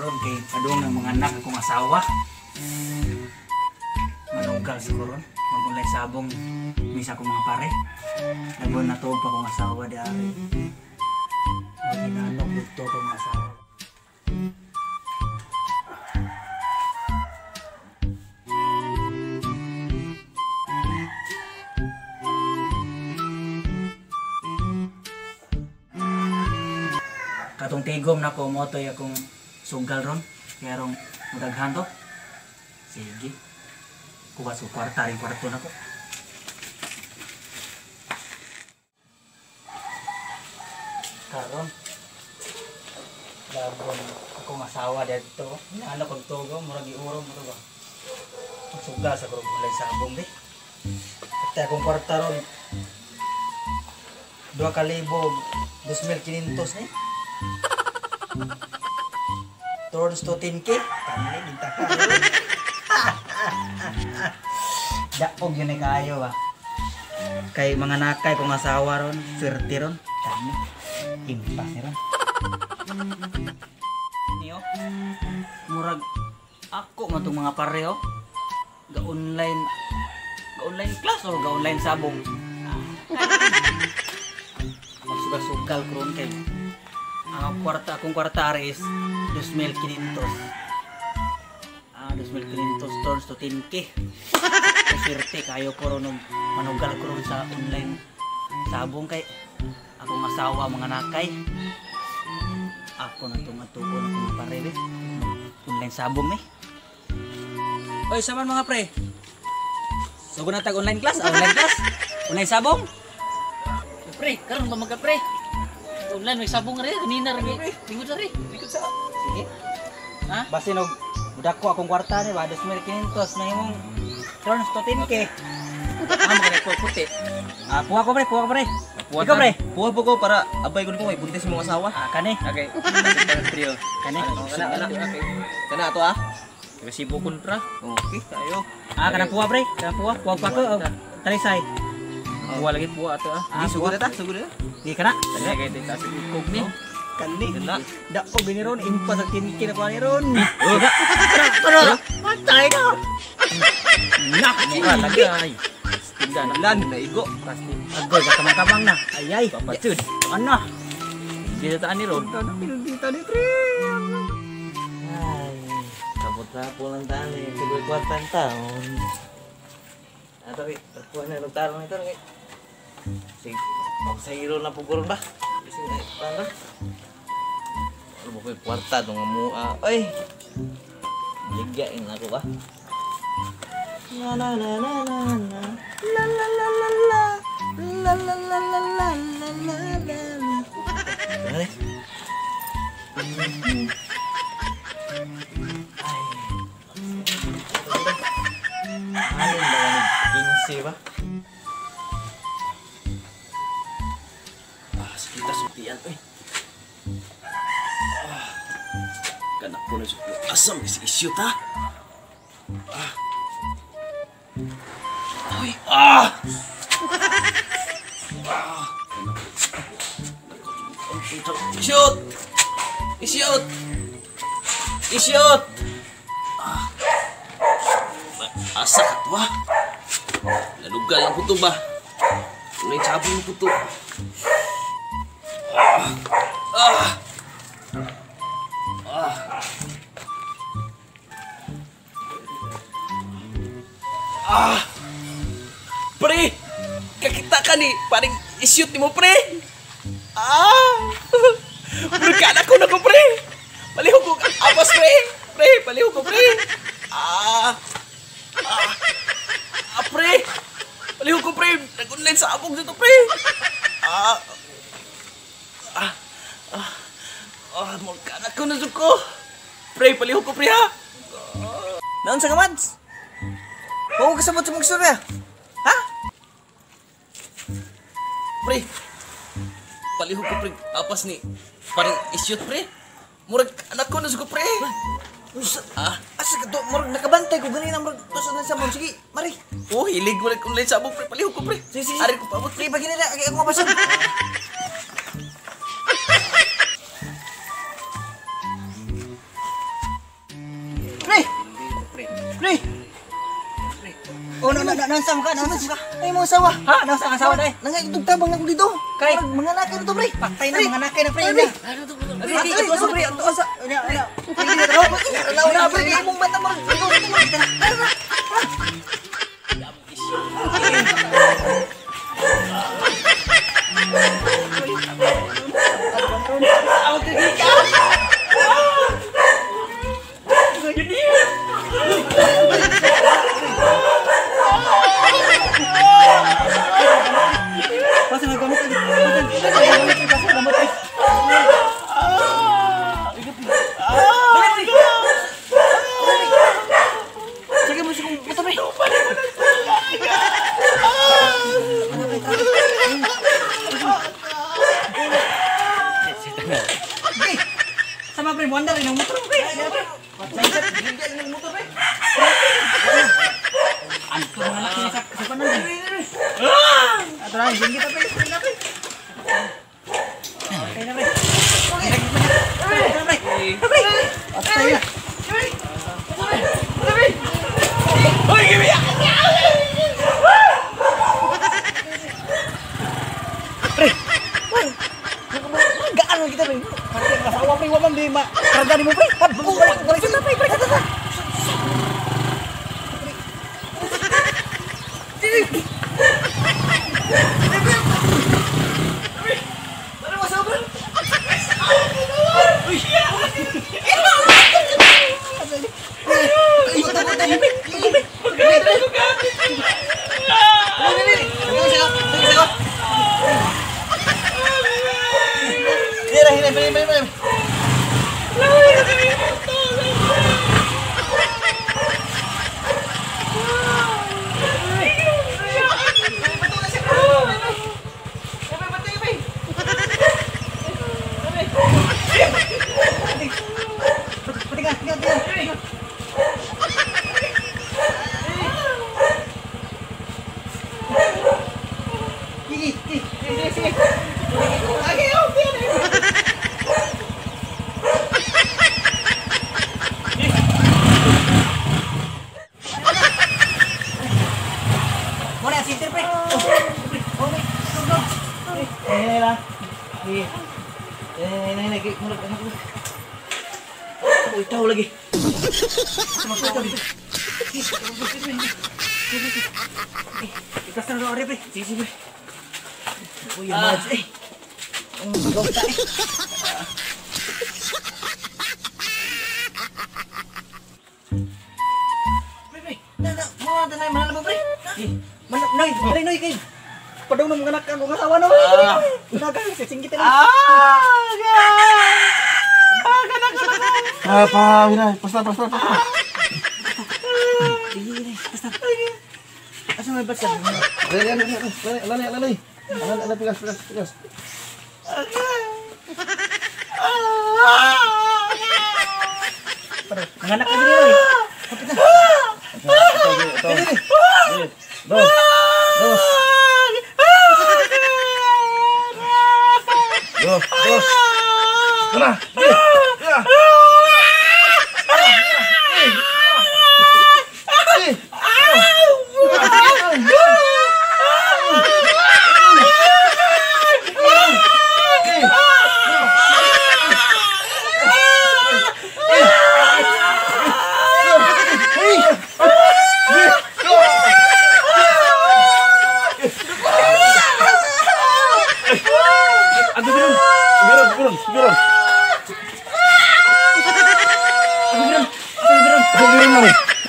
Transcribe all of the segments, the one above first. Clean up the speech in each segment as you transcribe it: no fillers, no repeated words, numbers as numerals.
karon kay padung ng mga anak akong asawa. Manugal siguro mag-ulay sabong misa ko mga pare. Labon na tuog pa akong asawa di ari. Maginanok dito akong asawa. Katong tigom na ko motoy akong sugal ron kaya rong mudaghan to. Sige. Kuha sa kwarta rin kwarto na ko. Karon labon akong asawa dito. Ano kong tugo murag iurong mo to ba? Sugal sa kurong ulay sabong di. At akong kwarta ron 2,000 2,500 ni. Turns to 10K. Kami dinta ka. Dakog yun kayo ba. Kay mga nakay kong asawa ron, swerte ron. Kami impas ni ron. Niyo. Murag ako man tong mga pareho. Ga-online class o ga-online sabong. Magsugal-sugal ko ron kay ang akong kwarta is 2,500. 2,500 turns to 10K. Swerte kayo ko ron manugal ko ron sa online sabong kay akong asawa mga nakay. Ako na tumatuon akong parebe. Online sabong eh. Oy, saman mga pre. Sugo na tag online class, online class. Online sabong. Pre, karon ba magka pre? Online may sabong rin, kanina rin. Tingod sa rin. Sige. Ha? Basta nog budak ko akong kwarta ni ba 2,500 na imong turns to 10K. Amo ka ko puti. Kuha ko pre. Ikaw pre. Puha po ko para abay ko ni ko may buntis mong asawa. Kani. Okay. Para trio. Kani. Kana ato ah. Kasi bukon pra. Okay, tayo. Kanang puha pre. Kanang puha. Puha pa ko. Talisay. Buwa lagi buwa ato ah. Di sugod ta, sugod na. Di kana. Kaya kay ta sa kog ni. Kani. Ganda. Dak ko bini ron impas ang 10K na ko ni ron. Tara. Matay na. Nak Mura lagi ay. Tinda na. Lan na igo. Plastic. agoy kamang-kamang na. Ayay. Papatud. Ano? Di ta ani ron. Ano pinundita ni pre? Ay, kapot-kapot lang tali. Siguro 4 taon. Ato kay, tapuan na nagtarong ito kay. Sige, magsahiro na po gurong ba? Kasi na, paano? Ano ba ko'y kwarta itong amua? Ay! Ligyain ako ba? La la la la la la la la la la la la la la la la la la la. Ay! Alin ba yan? 15 ba? Kita sutian, kanak ko na suti. Asam si isyu ta? Ay, Isyut! Isyut! Isyut! Asa ka to ba? Lalugal ang puto ba? Unay sabi ng puto. Pre! Kakita ka ni paring isyut ni mo, pre! Berkana ko na ko, pre! Palihog ko apas, pre! Pre! Palihog ko, pre! Pre! Palihog ko, pre! Nag-online sa abog dito, pre! Morkana ko na ko! Pre! Palihog ko, pre, ha! Naon sa kamads? Huwag kasabot sa mga istorya! Ha? Pre! Palihog ko, pre! Apas ni parang isyut, pre! Murag anak ko na ko, pre! Asa ka to? Murag nakabantay ko ganina, murag tusod na sabon. Sige, mari! Oh, hilig mo nag-online sa abog, pre! Palihog ko, pre! Sige, ari ko paabot, pre! Bagay na ako mapasod! Pre. Oh, nansam ka. Ay mo sawa. Ha, nansam ka sawa dai. Nangay itong tabang ako dito. Kay Mga nakay na to, pre. patay na mga nakay na pre. Ito sa pre, ito sa. Launa, pre, imong bata mo. Pasang gamot tadi. Pasang gamot tadi. Sige mo sige mo pre. Sama pre wonder ng motor pre. Ng motor pre. Anto mga laki sa panan. Atrás, hindi kita pre. Okay na pre. Patay na. Hoy, give me. Pre. Gaan mo kita pre. Patay ka sawa pre, waman di ma. Karga ni mo pre. Balik kita pre. Ikaw lagi. Ikas na rin pre. Sige pre. Uy, mads eh. Ang gaw ta eh. Pre. Mo na manala mo pre. Noy kay. Padong nang mga anak ang asawa no. Naga sisinggitan. Pastor. Asa may basa? Lalay. Pigas. Manganak ka dito eh. Kapit na. Dos. Mana?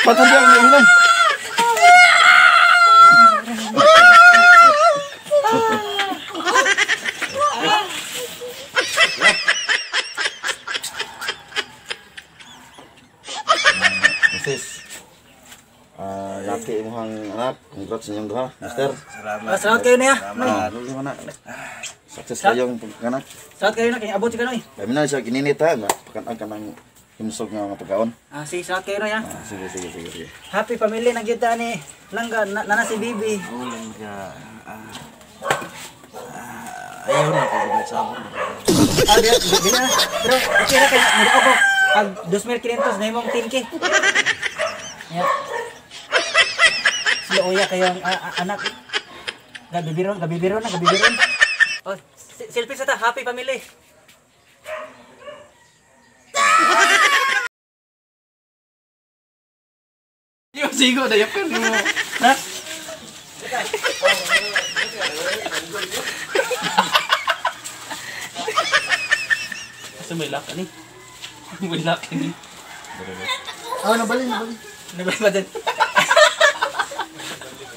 Patah dia ulang. Sis. Laki muhang anak, congrats sa inyong duha, Mister. Salamat kayo na ya. Dulu mana? Sukses kayong anak. Salamat kayo na kay abot si kanoy. Kami na siya gininit ha, pakan ng himsog nga mga pagkaon. Sige, salamat kayo na ya. Sige. Happy family na kita ni Langga, nana si Bibi. Langga. Ayaw na ko nagsabot. Di na. Pero okay na kayo, mura ako. Pag 2,500 na imong 10K. Ya. Sila uya kayo ang anak. Gabibiron. Oh, selfie sa ta, happy family. Yo, sigo, dayapan mo. Ha? Sa may lock ani. May lock ani. Oh, nabali. Nabali ba dyan?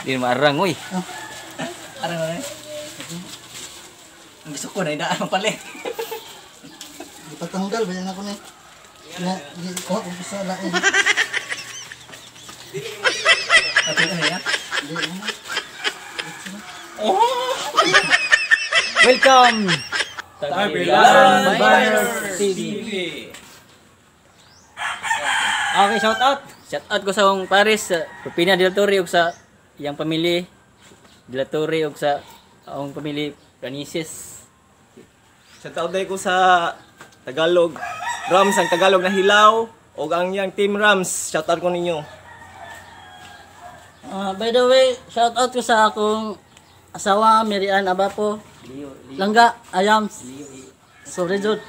Di marang, oy. Arang na ang gusto ko na idaan mo pala. Ipagtanggal, bayan ako na. Di ko ako sa lain. At ano yan? Di mo. Welcome! Tagbilaran Banners TV. Okay, shout out. Shout out ko sa akong Paris, sa Pina Del Torre ug sa iyang pamilya Del Torre ug sa akong pamilya Pranices. Shoutout day ko sa Tagalog Rams, ang Tagalog na hilaw o ang yang Team Rams. Shoutout ko ninyo. By the way, shout out ko sa akong asawa, Mirian Abapo. Langga, Ayams. Sorry, Jod.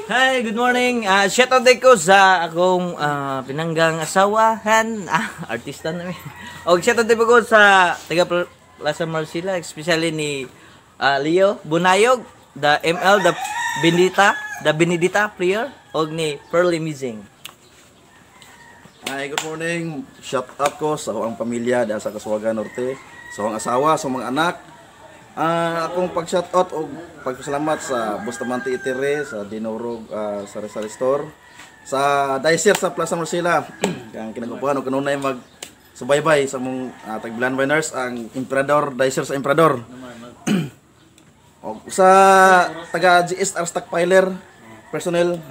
Hi, good morning. Shoutout day ko sa akong pinanggang asawahan. Artista na mi. Og shoutout day ko sa taga Plaza Marcela, especially ni Leo Bunayog, the ML, the Benedita player, og ni Pearly Mizing. Hi, good morning. Shout out ko sa akong pamilya dahil sa Kasuwagan Norte, sa akong asawa, sa mga anak. Akong pag-shout out o pagpasalamat sa Bustamante Itere, sa Dinorog, sa Rizal Store, sa Dicer sa Plaza Marcela, kang kinagupuhan o kanunay mag subaybay sa mong Tagbilaran Banners, ang Emperador, Dicer sa Emperador. O sa taga GSR Stockpiler personnel,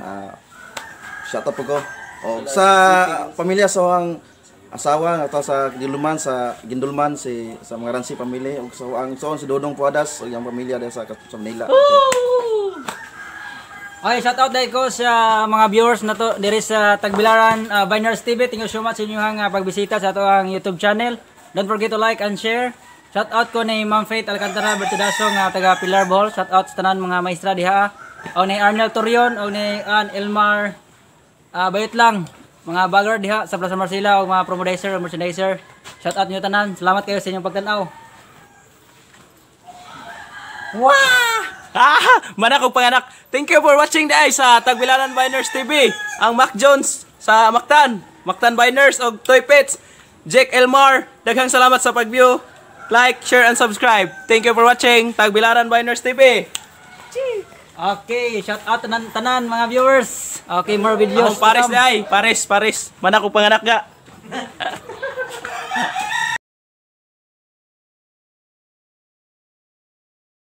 shout out po ko. O sa pamilya sa ang asawa nga sa Gindulman sa mga Ransi pamilya ug sa ang si Dodong Puadas ug ang pamilya sa Manila. Okay, shout out dahil ko sa mga viewers na to diri sa Tagbilaran Banners TV. Thank you so much sa inyong pagbisita sa ato ang YouTube channel. Don't forget to like and share. Shout out ko ni Ma'am Faith Alcantara Bertudaso nga taga Pilar Bohol. Shout out sa tanan mga maestra diha. O ni Arnel Torion o ni Elmar bayot lang, mga bagger diha sa Plaza Marcela o mga promodizer o merchandiser. Shout out nyo tanan. Salamat kayo sa inyong pagtanaw. Mana kong panganak. Thank you for watching guys sa Tagbilaran Banners TV. Ang Mac Jones sa Mactan Banners og Toy Pets, Jake Elmar. Daghang salamat sa pag-view. Like, share and subscribe. Thank you for watching Tagbilaran Banners TV. Okay, shout out tanan mga viewers. Okay, more videos. Paris day, Paris. Mana kong panganak ga.